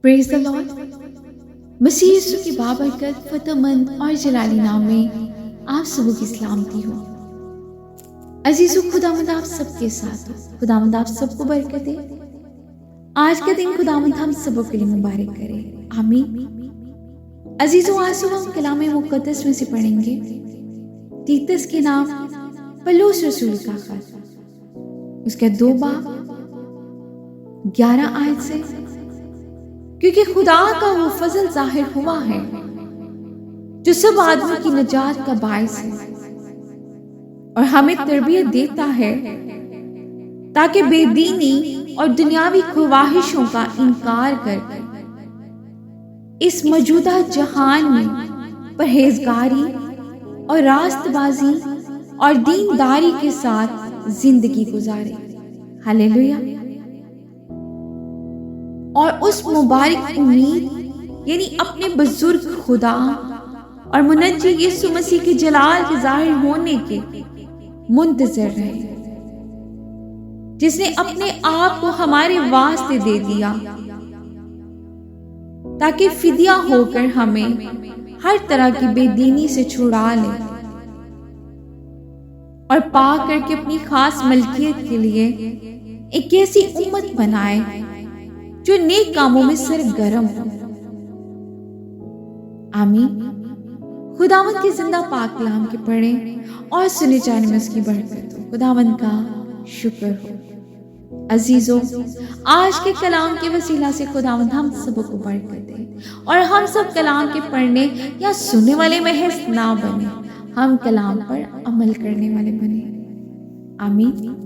Praise the lord. मसीह यीशु की बाबरकत, फतहमंद और जलाली नाम में आप सबों की सलामती हो। अजीजों, खुदावंद आप सबके साथ हो। खुदावंद आप सबको बरकत दे। आज का दिन खुदावंद हम सबों के लिए मुबारक करे, आमीन। अजीजों, आज सुबह हम कलाम मुक़द्दस में से पढ़ेंगे तीतस के नाम पौलुस रसूल का खत, उसके 2 बाब 11 आयत से। क्योंकि खुदा का वो फजल जाहिर हुआ है जो सब आदमी की नजात का बायस है और हमें तरबियत देता है ताकि बेदीनी और दुनियावी ख्वाहिशों का इनकार करके इस मौजूदा जहान में परहेजगारी और रास्तबाजी और दीनदारी के साथ जिंदगी गुजारे। हालेलुया। और उस मुबारक उम्मीद यानी अपने बुजुर्ग खुदा और मुनज्जी यीशु मसीह के जलाल के जाहिर होने के मुंतजर रहे, जिसने अपने आप को हमारे वास्ते दे दिया ताकि फिदिया होकर हमें हर तरह की बेदीनी से छुड़ा ले और पाक करके अपनी खास मलकियत के लिए एक ऐसी उम्मत बनाए जो नेक कामों में सरगर्म हो। आमीन। खुदावंद के जिंदा पाक कलाम के पढ़ें और सुने जाने में उसकी बरकत हो। खुदावंद का शुक्र हो। अजीजों, आज के कलाम के वसीला से खुदावंद हम सबों को बरकत दे और हम सब कलाम के पढ़ने या सुनने वाले महज ना बने, हम कलाम पर अमल करने वाले बने। आमीन।